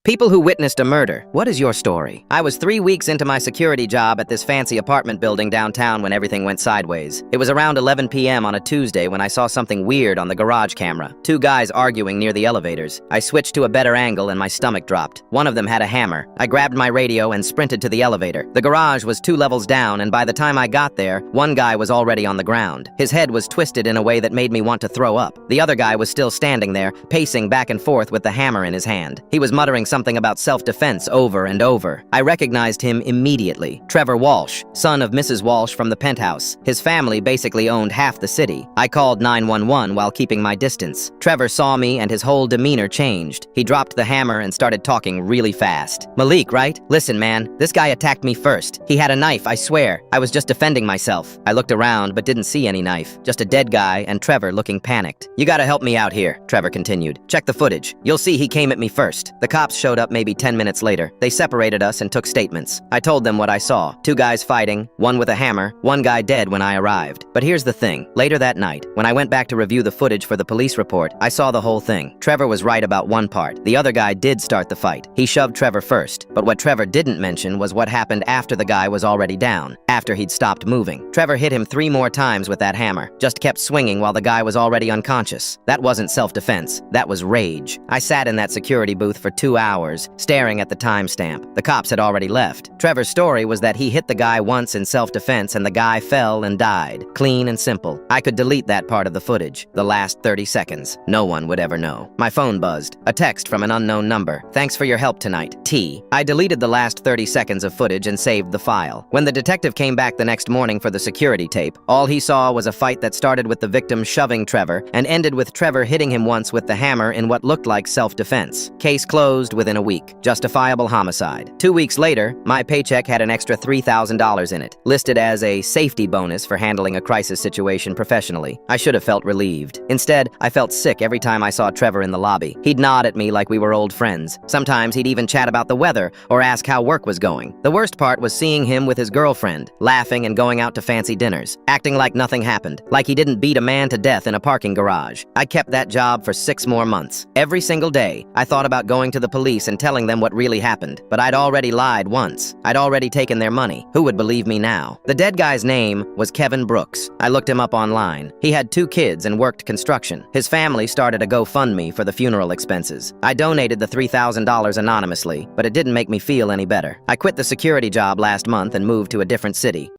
People who witnessed a murder. What is your story? I was 3 weeks into my security job at this fancy apartment building downtown when everything went sideways. It was around 11 p.m. on a Tuesday when I saw something weird on the garage camera. Two guys arguing near the elevators. I switched to a better angle and my stomach dropped. One of them had a hammer. I grabbed my radio and sprinted to the elevator. The garage was 2 levels down, and by the time I got there, one guy was already on the ground. His head was twisted in a way that made me want to throw up. The other guy was still standing there, pacing back and forth with the hammer in his hand. He was muttering something about self-defense over and over. I recognized him immediately. Trevor Walsh, son of Mrs. Walsh from the penthouse. His family basically owned half the city. I called 911 while keeping my distance. Trevor saw me and his whole demeanor changed. He dropped the hammer and started talking really fast. Malik, right? Listen, man, this guy attacked me first. He had a knife, I swear. I was just defending myself. I looked around but didn't see any knife. Just a dead guy and Trevor looking panicked. You gotta help me out here, Trevor continued. Check the footage. You'll see he came at me first. The cops showed up maybe 10 minutes later. They separated us and took statements. I told them what I saw. 2 guys fighting, one with a hammer, 1 guy dead when I arrived. But here's the thing. Later that night, when I went back to review the footage for the police report, I saw the whole thing. Trevor was right about one part. The other guy did start the fight. He shoved Trevor first. But what Trevor didn't mention was what happened after the guy was already down, after he'd stopped moving. Trevor hit him 3 more times with that hammer, just kept swinging while the guy was already unconscious. That wasn't self-defense. That was rage. I sat in that security booth for 2 hours, staring at the timestamp. The cops had already left. Trevor's story was that he hit the guy once in self-defense and the guy fell and died. Clean and simple. I could delete that part of the footage. The last 30 seconds. No one would ever know. My phone buzzed. A text from an unknown number. Thanks for your help tonight. T. I deleted the last 30 seconds of footage and saved the file. When the detective came back the next morning for the security tape, all he saw was a fight that started with the victim shoving Trevor and ended with Trevor hitting him once with the hammer in what looked like self-defense. Case closed within a week. Justifiable homicide. 2 weeks later, my paycheck had an extra $3,000 in it, listed as a safety bonus for handling a crisis situation professionally. I should have felt relieved. Instead, I felt sick every time I saw Trevor in the lobby. He'd nod at me like we were old friends. Sometimes he'd even chat about the weather or ask how work was going. The worst part was seeing him with his girlfriend, laughing and going out to fancy dinners, acting like nothing happened, like he didn't beat a man to death in a parking garage. I kept that job for 6 more months. Every single day, I thought about going to the police and telling them what really happened, but I'd already lied once. I'd already taken their money. Who would believe me now? The dead guy's name was Kevin Brooks. I looked him up online. He had 2 kids and worked construction. His family started a GoFundMe for the funeral expenses. I donated the $3,000 anonymously, but it didn't make me feel any better. I quit the security job last month and moved to a different city.